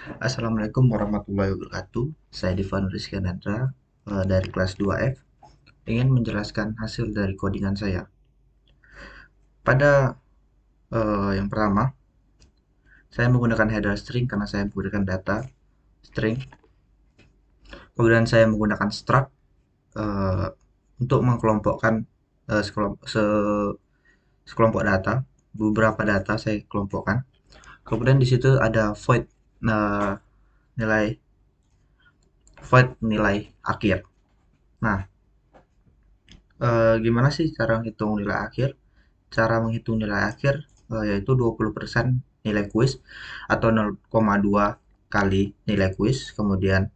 Assalamualaikum warahmatullahi wabarakatuh. Saya Divan Rizky Nandra dari kelas 2F ingin menjelaskan hasil dari codingan saya. Pada yang pertama, saya menggunakan header string karena saya menggunakan data string. Kemudian saya menggunakan struct eh, untuk mengkelompokkan sekelompok data. Beberapa data saya kelompokkan. Kemudian di situ ada eh, nilai nilai akhir. Nah, gimana sih cara menghitung nilai akhir? Cara menghitung nilai akhir yaitu 20% nilai kuis atau 0,2 kali nilai kuis, kemudian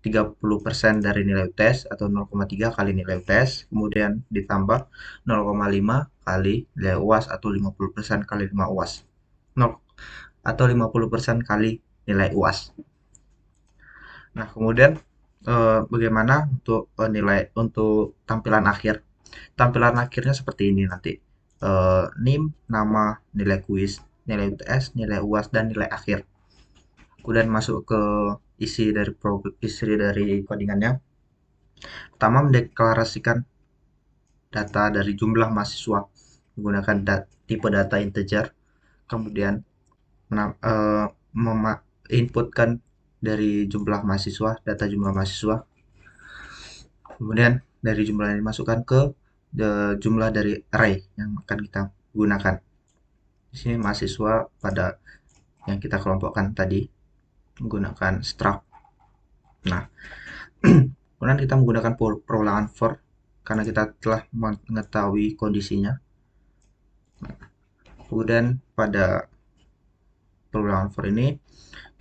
30% dari nilai UTS atau 0,3 kali nilai UTS, kemudian ditambah 0,5 kali nilai UAS atau 50% kali 5 UAS. 0 atau 50% kali nilai UAS. Nah, kemudian bagaimana untuk nilai untuk tampilan akhir? Tampilan akhirnya seperti ini nanti. NIM, nama, nilai kuis, nilai UTS, nilai UAS, dan nilai akhir. Kemudian masuk ke isi dari codingannya. Pertama, mendeklarasikan data dari jumlah mahasiswa menggunakan tipe data integer. Kemudian inputkan dari jumlah mahasiswa, data jumlah mahasiswa. Kemudian dari jumlah yang dimasukkan ke jumlah dari array yang akan kita gunakan. Di sini mahasiswa pada yang kita kelompokkan tadi menggunakan struct. Nah, kemudian kita menggunakan perulangan for karena kita telah mengetahui kondisinya. Kemudian pada perulangan for ini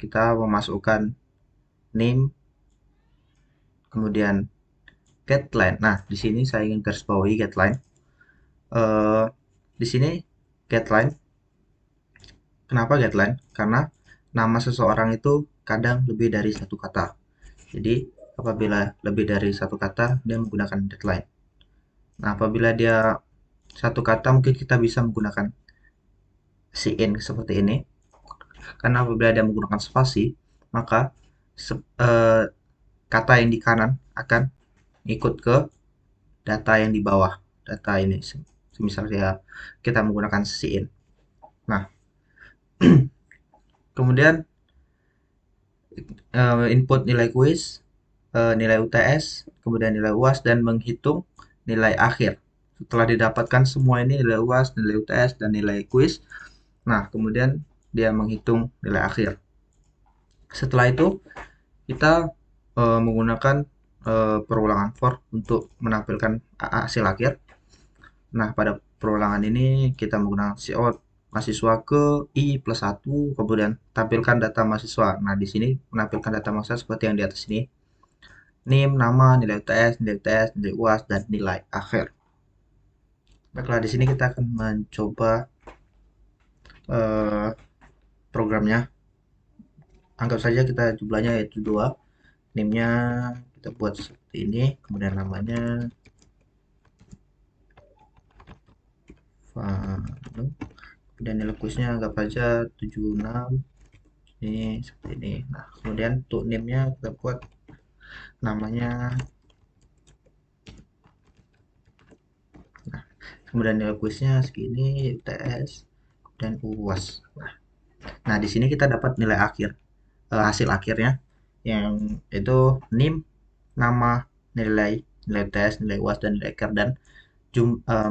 kita memasukkan name, kemudian getLine. Nah, di sini saya ingin garis bawahi getLine. Di sini getLine. Kenapa getLine? Karena nama seseorang itu kadang lebih dari satu kata. Jadi, apabila lebih dari satu kata, dia menggunakan getLine. Nah, apabila dia satu kata, mungkin kita bisa menggunakan cin seperti ini. Karena apabila dia menggunakan spasi, maka kata yang di kanan akan ikut ke data yang di bawah. Data ini, misalnya kita menggunakan cin. Nah, kemudian input nilai kuis, nilai UTS, kemudian nilai UAS, dan menghitung nilai akhir. Setelah didapatkan semua ini, nilai UAS, nilai UTS, dan nilai kuis, nah kemudian dia menghitung nilai akhir. Setelah itu, kita menggunakan perulangan for untuk menampilkan hasil akhir. Nah, pada perulangan ini kita menggunakan cout mahasiswa ke I plus 1, kemudian tampilkan data mahasiswa. Nah, di sini menampilkan data mahasiswa seperti yang di atas ini. NIM, nama, nilai UTS, nilai UAS, dan nilai akhir. Baiklah, di sini kita akan mencoba eh, programnya. Anggap saja kita jumlahnya yaitu 2. NIM-nya kita buat seperti ini, kemudian namanya Vanu. Kemudian nilai kuisnya anggap saja 76. Ini seperti ini. Nah, kemudian untuk NIM-nya kita buat namanya. Nah, kemudian nilai kuisnya segini, UTS, dan UAS. Nah, di sini kita dapat nilai akhir, hasil akhirnya, yang itu NIM, nama, nilai, nilai UTS, nilai UAS, dan nilai akhir, dan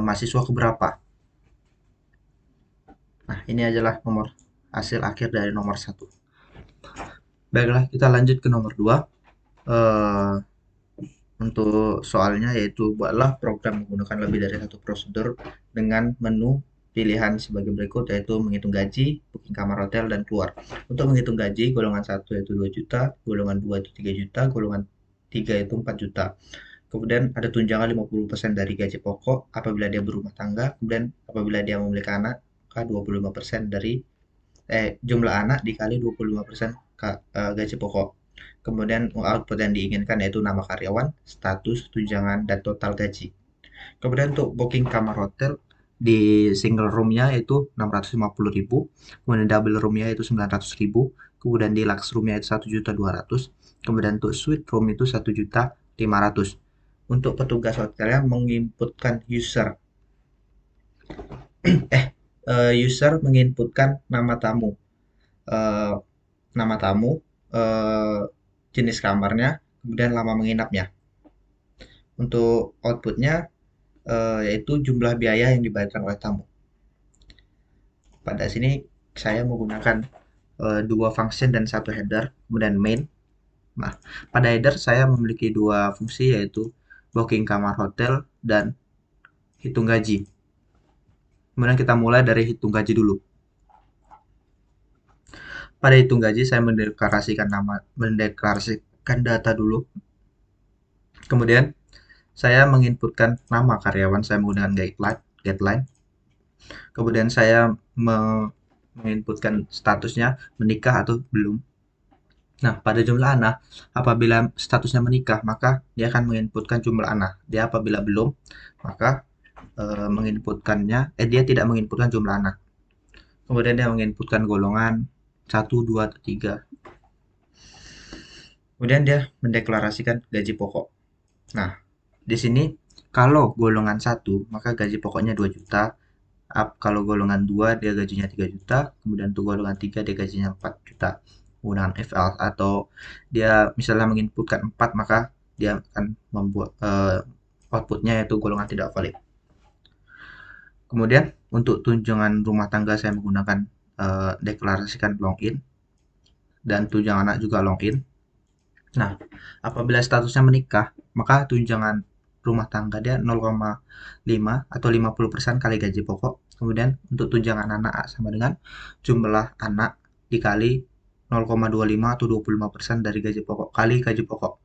mahasiswa keberapa. Nah, ini adalah nomor hasil akhir dari nomor 1. Baiklah, kita lanjut ke nomor 2. Eh, untuk soalnya yaitu buatlah program menggunakan lebih dari satu prosedur dengan menu pilihan sebagai berikut, yaitu menghitung gaji, booking kamar hotel, dan keluar. Untuk menghitung gaji, golongan 1 yaitu 2 juta, golongan 2 itu 3 juta, golongan 3 itu 4 juta. Kemudian ada tunjangan 50% dari gaji pokok apabila dia berumah tangga, kemudian apabila dia memiliki anak, maka 25% dari jumlah anak dikali 25% gaji pokok. Kemudian output yang diinginkan yaitu nama karyawan, status, tunjangan, dan total gaji. Kemudian untuk booking kamar hotel di single roomnya itu 650.000, kemudian double roomnya itu 900.000, kemudian deluxe room-nya itu 1.200.000, kemudian untuk suite room itu 1.500.000. Untuk petugas hotelnya menginputkan user menginputkan nama tamu, eh, nama tamu, eh, jenis kamarnya, kemudian lama menginapnya. Untuk outputnya yaitu jumlah biaya yang dibayarkan oleh tamu. Pada sini saya menggunakan dua function dan satu header, kemudian main. Nah, pada header saya memiliki dua fungsi yaitu booking kamar hotel dan hitung gaji. Kemudian kita mulai dari hitung gaji dulu. Pada hitung gaji saya mendeklarasikan data dulu. Kemudian saya menginputkan nama karyawan saya menggunakan getLine. Kemudian saya menginputkan statusnya menikah atau belum. Nah, pada jumlah anak, apabila statusnya menikah, maka dia akan menginputkan jumlah anak. Dia apabila belum, maka dia tidak menginputkan jumlah anak. Kemudian dia menginputkan golongan 1, 2, atau 3. Kemudian dia mendeklarasikan gaji pokok. Nah, di sini kalau golongan 1, maka gaji pokoknya 2 juta. Kalau golongan 2, dia gajinya 3 juta. Kemudian untuk golongan 3, dia gajinya 4 juta. Menggunakan if else, atau dia misalnya menginputkan 4, maka dia akan membuat outputnya yaitu golongan tidak valid. Kemudian untuk tunjangan rumah tangga saya menggunakan deklarasikan login, dan tunjangan anak juga login. Nah, apabila statusnya menikah, maka tunjangan rumah tangga dia 0,5 atau 50% kali gaji pokok. Kemudian untuk tunjangan anak sama dengan jumlah anak dikali 0,25 atau 25% dari gaji pokok kali gaji pokok.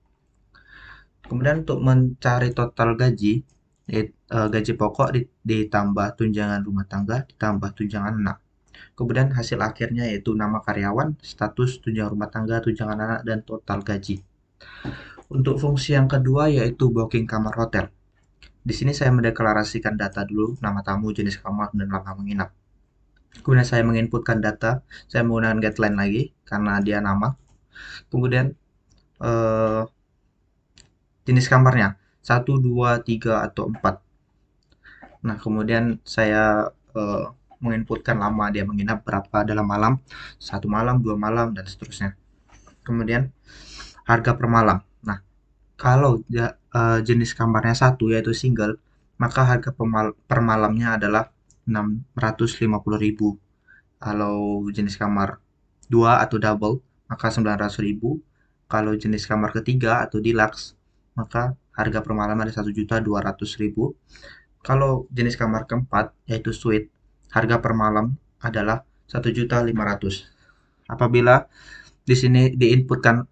Kemudian untuk mencari total gaji, gaji pokok ditambah tunjangan rumah tangga ditambah tunjangan anak. Kemudian hasil akhirnya yaitu nama karyawan, status, tunjangan rumah tangga, tunjangan anak, dan total gaji. Untuk fungsi yang kedua yaitu booking kamar hotel. Di sini saya mendeklarasikan data dulu, nama tamu, jenis kamar, dan lama menginap. Kemudian saya menginputkan data, saya menggunakan getLine lagi karena dia nama. Kemudian jenis kamarnya 1, 2, 3, atau 4. Nah, kemudian saya menginputkan lama dia menginap berapa dalam malam, 1 malam, 2 malam, dan seterusnya. Kemudian harga per malam. Nah, kalau jenis kamarnya 1 yaitu single, maka harga per malamnya adalah 650.000. Kalau jenis kamar 2 atau double, maka 900.000. Kalau jenis kamar ketiga atau deluxe, maka harga per malam ada 1.200.000. Kalau jenis kamar keempat yaitu suite, harga per malam adalah 1.500.000. Apabila di sini diinputkan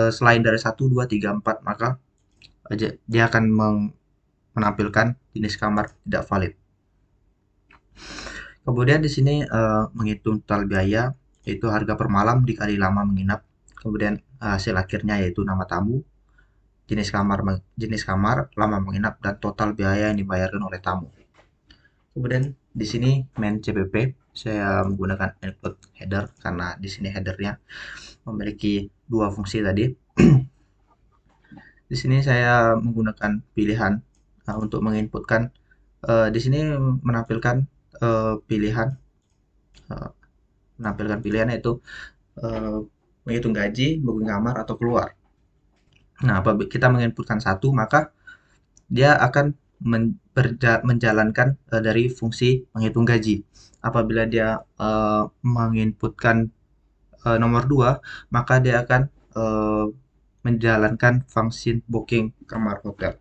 selain dari 1, 2, 3, 4, maka dia akan menampilkan jenis kamar tidak valid. Kemudian di sini menghitung total biaya yaitu harga per malam dikali lama menginap. Kemudian hasil akhirnya yaitu nama tamu, jenis kamar, lama menginap, dan total biaya yang dibayarkan oleh tamu. Kemudian di sini main CPP saya menggunakan include header karena di sini headernya memiliki dua fungsi tadi. Di sini saya menggunakan pilihan untuk menginputkan. Di sini menampilkan pilihan yaitu menghitung gaji, booking kamar, atau keluar. Nah, apabila kita menginputkan satu, maka dia akan menjalankan dari fungsi menghitung gaji. Apabila dia menginputkan nomor 2, maka dia akan menjalankan fungsi booking kamar hotel.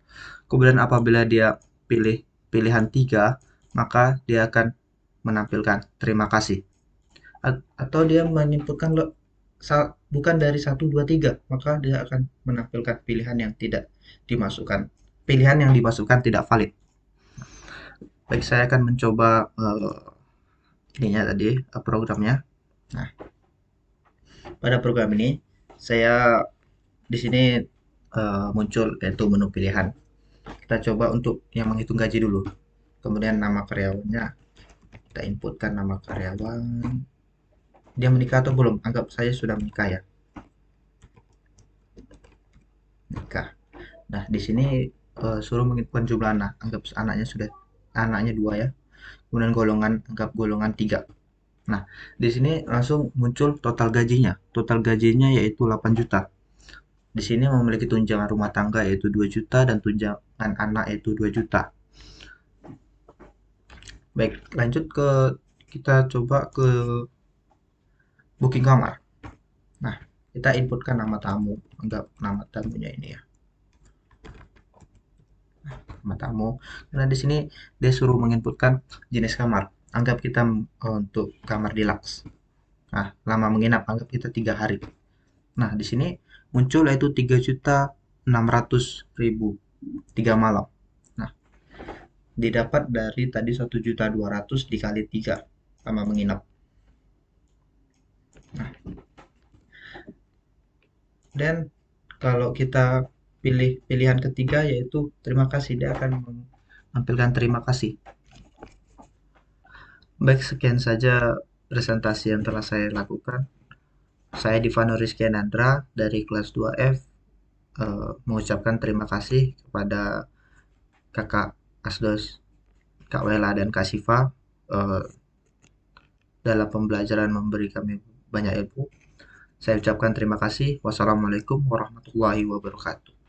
Kemudian apabila dia pilih pilihan 3, maka dia akan menampilkan terima kasih. Atau dia menginputkan bukan dari 1, 2, 3, maka dia akan menampilkan pilihan yang dimasukkan tidak valid. Baik, saya akan mencoba programnya. Nah, pada program ini saya di sini muncul yaitu menu pilihan. Kita coba untuk yang menghitung gaji dulu. Kemudian nama karyawannya kita inputkan nama karyawan. Dia menikah atau belum? Anggap saya sudah menikah ya. Menikah. Nah, di sini suruh menginputkan jumlah anak. Anggap anaknya sudah anaknya 2 ya. Kemudian golongan anggap golongan 3. Nah, di sini langsung muncul total gajinya. Total gajinya yaitu 8 juta. Di sini memiliki tunjangan rumah tangga yaitu 2 juta dan tunjangan anak yaitu 2 juta. Baik, lanjut ke kita coba ke booking kamar. Nah, kita inputkan nama tamu. Anggap nama tamunya ini ya, nama tamu. Karena di sini dia suruh menginputkan jenis kamar. Anggap kita untuk kamar deluxe. Nah, lama menginap anggap kita 3 hari. Nah, di sini muncul yaitu 3.600.000 3 malam. Nah, didapat dari tadi 1.200.000 dikali 3 lama menginap. Nah, dan kalau kita pilih pilihan ketiga yaitu terima kasih, dia akan menampilkan terima kasih. Baik, sekian saja presentasi yang telah saya lakukan. Saya Divano Rizky Nandra dari kelas 2F mengucapkan terima kasih kepada Kakak Asdos, Kak Wela dan Kak Siva eh, dalam pembelajaran memberi kami banyak ilmu. Saya ucapkan terima kasih. Wassalamualaikum warahmatullahi wabarakatuh.